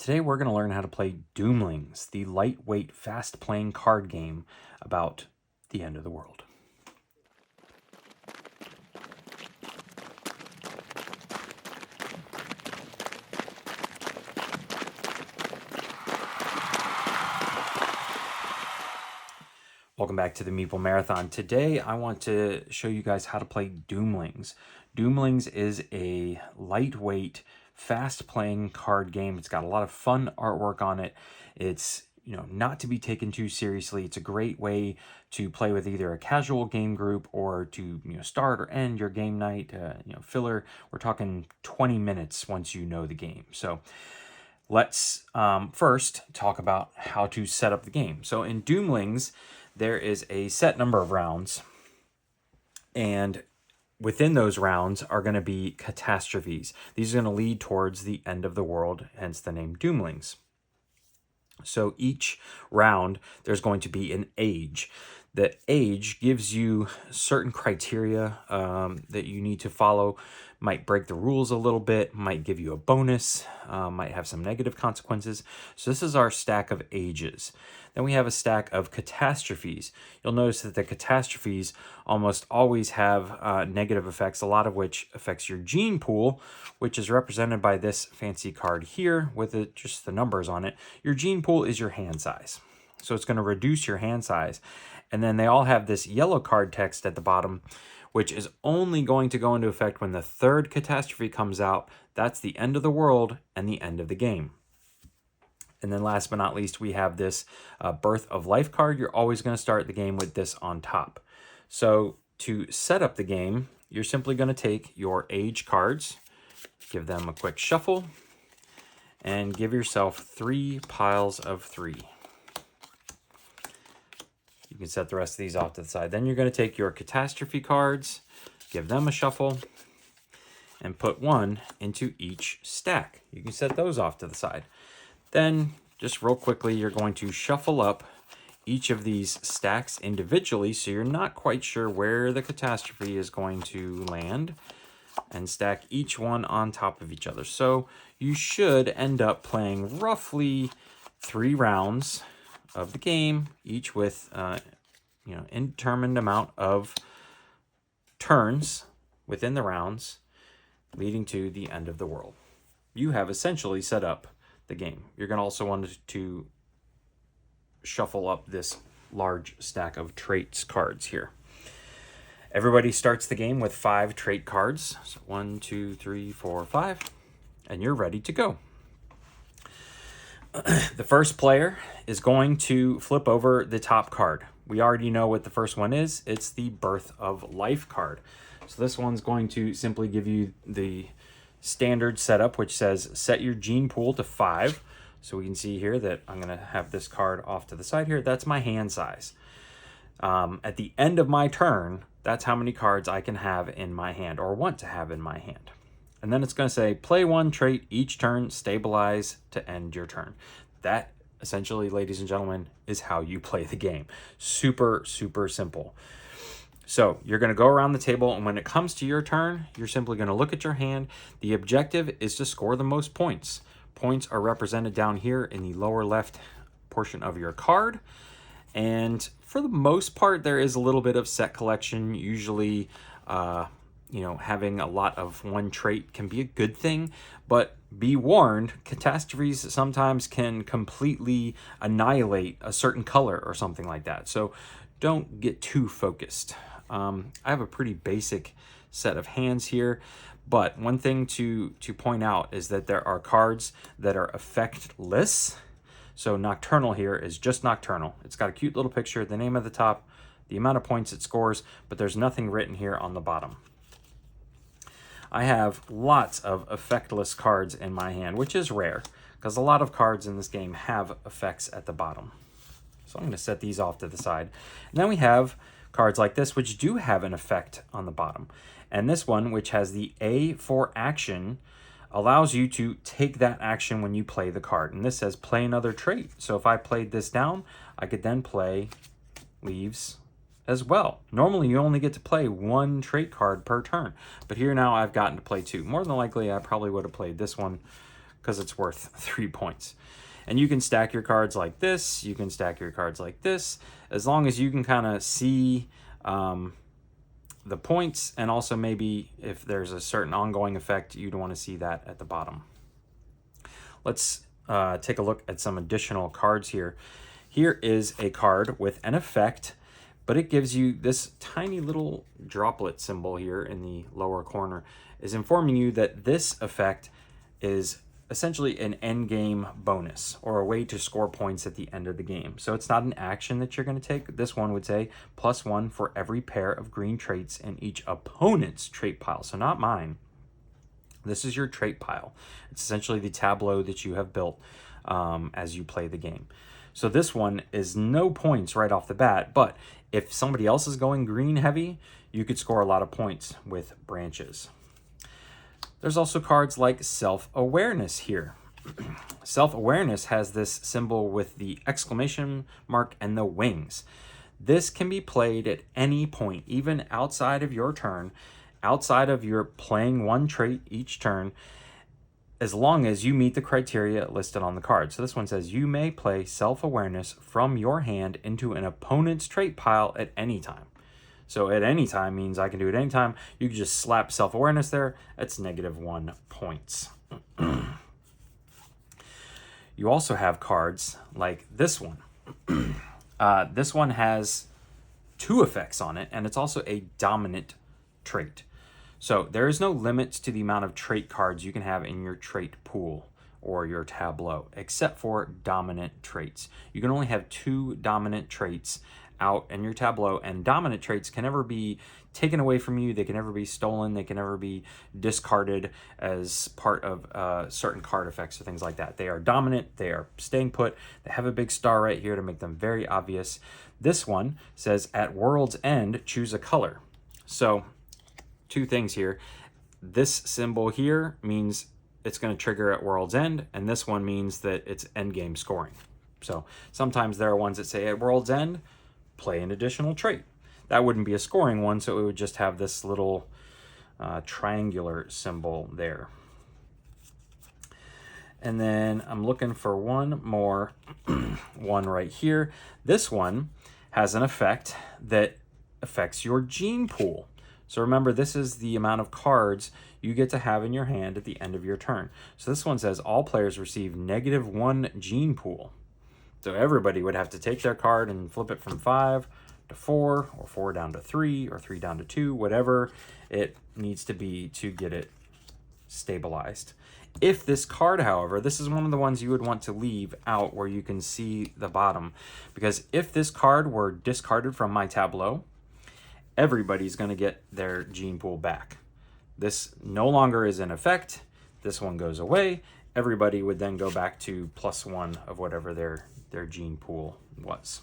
Today we're going to learn how to play Doomlings, the lightweight, fast-playing card game about the end of the world. Welcome back to the Meeple Marathon. Today I want to show you guys how to play Doomlings. Doomlings is a lightweight, fast-playing card game. It's got a lot of fun artwork on it. It's not to be taken too seriously. It's a great way to play with either a casual game group or to start or end your game night. Filler. We're talking 20 minutes once you know the game. So let's first talk about how to set up the game. So in Doomlings, there is a set number of rounds, and within those rounds are going to be catastrophes. These are going to lead towards the end of the world, hence the name Doomlings. So each round, there's going to be an age. The age gives you certain criteria that you need to follow. Might break the rules a little bit, might give you a bonus, might have some negative consequences. So this is our stack of ages. Then we have a stack of catastrophes. You'll notice that the catastrophes almost always have negative effects, a lot of which affects your gene pool, which is represented by this fancy card here with just the numbers on it. Your gene pool is your hand size. So it's going to reduce your hand size. And then they all have this yellow card text at the bottom, which is only going to go into effect when the third catastrophe comes out. That's the end of the world and the end of the game. And then last but not least, we have this Birth of Life card. You're always going to start the game with this on top. So to set up the game, you're simply going to take your age cards, give them a quick shuffle, and give yourself 3 piles of 3. You can set the rest of these off to the side. Then you're going to take your catastrophe cards, give them a shuffle, and put 1 into each stack. You can set those off to the side. Then, just real quickly, you're going to shuffle up each of these stacks individually so you're not quite sure where the catastrophe is going to land, and stack each one on top of each other. So you should end up playing roughly 3 rounds of the game, each with indeterminate amount of turns within the rounds, leading to the end of the world. You have essentially set up the game. You're going to also want to shuffle up this large stack of traits cards here. Everybody starts the game with 5 trait cards. So 1, 2, 3, 4, 5, and you're ready to go. The first player is going to flip over the top card. We already know what the first one is. It's the Birth of Life card. So this one's going to simply give you the standard setup, which says set your gene pool to 5. So we can see here that I'm going to have this card off to the side here. That's my hand size. At the end of my turn, that's how many cards I can have in my hand or want to have in my hand. And then it's going to say play 1 trait each turn, stabilize to end your turn. That essentially, ladies and gentlemen, is how you play the game. Super, super simple. So you're going to go around the table, and when it comes to your turn, you're simply going to look at your hand. The objective is to score the most points. Points are represented down here in the lower left portion of your card. And for the most part, there is a little bit of set collection. Usually, having a lot of one trait can be a good thing, but be warned, catastrophes sometimes can completely annihilate a certain color or something like that. So don't get too focused. I have a pretty basic set of hands here, but one thing to point out is that there are cards that are effectless. So Nocturnal here is just Nocturnal. It's got a cute little picture, the name at the top, the amount of points it scores, but there's nothing written here on the bottom. I have lots of effectless cards in my hand, which is rare because a lot of cards in this game have effects at the bottom. So I'm going to set these off to the side. And then we have cards like this, which do have an effect on the bottom. And this one, which has the A for action, allows you to take that action when you play the card. And this says play another trait. So if I played this down, I could then play Leaves as well. Normally, you only get to play 1 trait card per turn. But here now, I've gotten to play 2. More than likely, I probably would have played this one because it's worth 3 points. And you can stack your cards like this. You can stack your cards like this, as long as you can kind of see the points, and also maybe if there's a certain ongoing effect, you'd want to see that at the bottom. Let's take a look at some additional cards here. Here is a card with an effect, but it gives you this tiny little droplet symbol here in the lower corner, is informing you that this effect is essentially an end game bonus, or a way to score points at the end of the game. So it's not an action that you're going to take. This one would say +1 for every pair of green traits in each opponent's trait pile. So not mine. This is your trait pile. It's essentially the tableau that you have built as you play the game. So this one is no points right off the bat, but if somebody else is going green heavy, you could score a lot of points with branches. There's also cards like Self-Awareness here. Self-Awareness has this symbol with the exclamation mark and the wings. This can be played at any point, even outside of your turn, outside of your playing one trait each turn, as long as you meet the criteria listed on the card. So this one says you may play Self-Awareness from your hand into an opponent's trait pile at any time. So at any time means I can do it anytime. You can just slap Self-Awareness there. That's -1 points. You also have cards like this one. This one has 2 effects on it, and it's also a dominant trait. So there is no limits to the amount of trait cards you can have in your trait pool or your tableau, except for dominant traits. You can only have 2 dominant traits out in your tableau, and dominant traits can never be taken away from you. They can never be stolen. They can never be discarded as part of certain card effects or things like that. They are dominant. They are staying put. They have a big star right here to make them very obvious. This one says at World's End, choose a color. So 2 things here. This symbol here means it's going to trigger at World's End, and this one means that it's end game scoring. So sometimes there are ones that say at World's End, play an additional trait. That wouldn't be a scoring one, so it would just have this little triangular symbol there. And then I'm looking for one more one right here. This one has an effect that affects your gene pool. So remember, this is the amount of cards you get to have in your hand at the end of your turn. So this one says all players receive -1 gene pool. So everybody would have to take their card and flip it from 5 to 4, or 4 down to 3, or 3 down to 2, whatever it needs to be to get it stabilized. If this card, however, this is one of the ones you would want to leave out where you can see the bottom, because if this card were discarded from my tableau, everybody's going to get their gene pool back. This no longer is in effect. This one goes away. Everybody would then go back to +1 of whatever their gene pool was.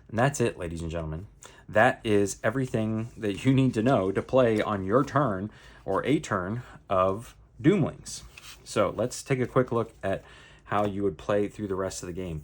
And that's it, ladies and gentlemen. That is everything that you need to know to play on your turn, or a turn, of Doomlings. So let's take a quick look at how you would play through the rest of the game.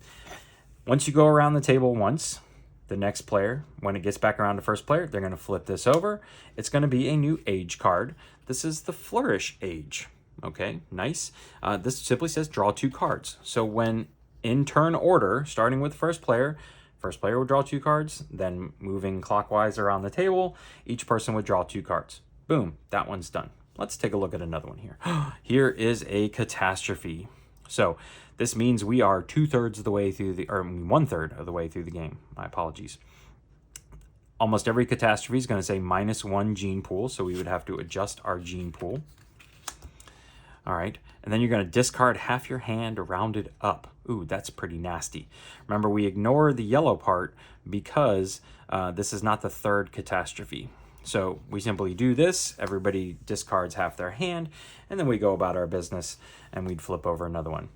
Once you go around the table once, the next player, when it gets back around to first player, they're going to flip this over. It's going to be a new age card. This is the Flourish Age. Okay, nice. This simply says draw 2 cards. So when in turn order, starting with first player would draw 2 cards, then moving clockwise around the table, each person would draw 2 cards. Boom, that one's done. Let's take a look at another one here. Here is a catastrophe. So this means we are 2/3 of the way through the, or 1/3 of the way through the game. My apologies. Almost every catastrophe is going to say -1 gene pool, so we would have to adjust our gene pool. All right, and then you're going to discard half your hand rounded up. Ooh, that's pretty nasty. Remember, we ignore the yellow part because this is not the 3rd catastrophe. So we simply do this, everybody discards half their hand, and then we go about our business, and we'd flip over another one.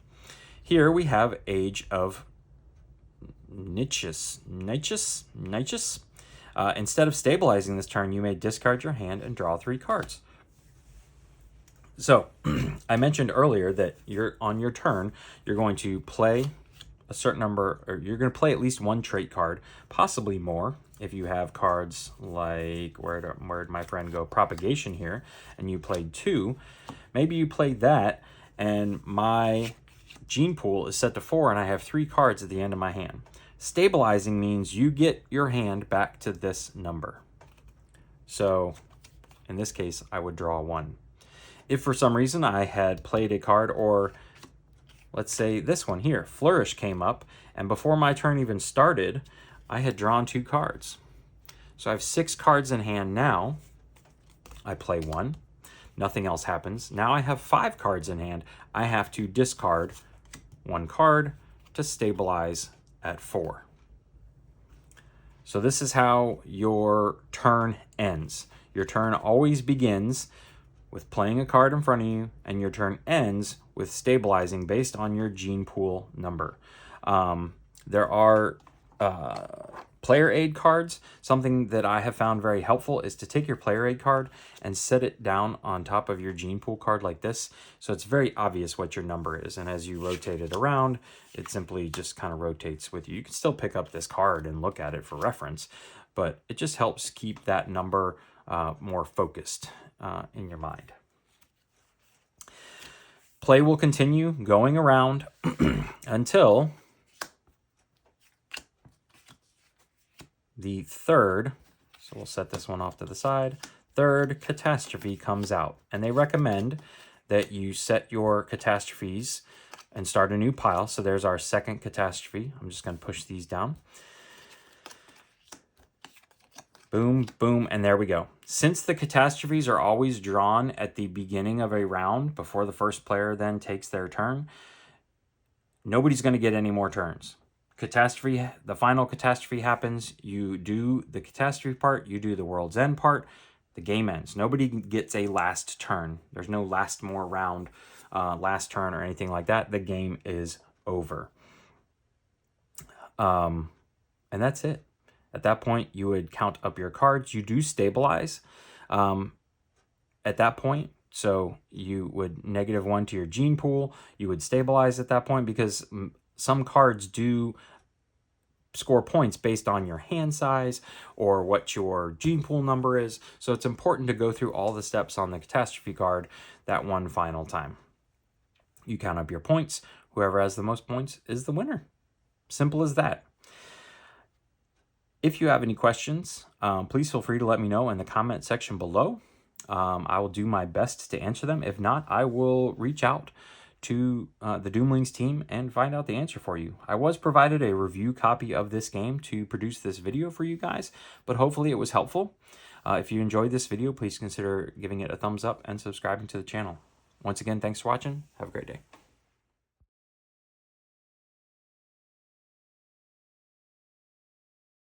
Here we have Age of Nichus. Instead of stabilizing this turn, you may discard your hand and draw 3 cards. So I mentioned earlier that on your turn, you're going to play a certain number, or you're going to play at least 1 trait card, possibly more. If you have cards like, where'd my friend go, Propagation here, and you played 2, maybe you played that, and my gene pool is set to 4, and I have 3 cards at the end of my hand. Stabilizing means you get your hand back to this number. So in this case, I would draw 1. If for some reason I had played a card, or let's say this one here, Flourish, came up, and before my turn even started, I had drawn 2 cards. So I have 6 cards in hand now. I play 1. Nothing else happens. Now I have 5 cards in hand. I have to discard 1 card to stabilize at 4. So this is how your turn ends. Your turn always begins with playing a card in front of you, and your turn ends with stabilizing based on your gene pool number. There are player aid cards. Something that I have found very helpful is to take your player aid card and set it down on top of your gene pool card like this. So it's very obvious what your number is. And as you rotate it around, it simply just kind of rotates with you. You can still pick up this card and look at it for reference, but it just helps keep that number more focused in your mind. Play will continue going around until the third, so we'll set this one off to the side, third catastrophe comes out. And they recommend that you set your catastrophes and start a new pile. So there's our second catastrophe. I'm just going to push these down. Boom, boom, and there we go. Since the catastrophes are always drawn at the beginning of a round before the first player then takes their turn, nobody's going to get any more turns. Catastrophe, the final catastrophe happens, you do the catastrophe part, you do the world's end part, the game ends. Nobody gets a last turn. There's no last more round, last turn or anything like that. The game is over. And that's it. At that point, you would count up your cards. You do stabilize at that point. So you would -1 to your gene pool. You would stabilize at that point because some cards do score points based on your hand size or what your gene pool number is. So it's important to go through all the steps on the catastrophe card that one final time. You count up your points. Whoever has the most points is the winner. Simple as that. If you have any questions, please feel free to let me know in the comment section below. I will do my best to answer them. If not, I will reach out to the Doomlings team and find out the answer for you. I was provided a review copy of this game to produce this video for you guys, but hopefully it was helpful. If you enjoyed this video, please consider giving it a thumbs up and subscribing to the channel. Once again, thanks for watching. Have a great day.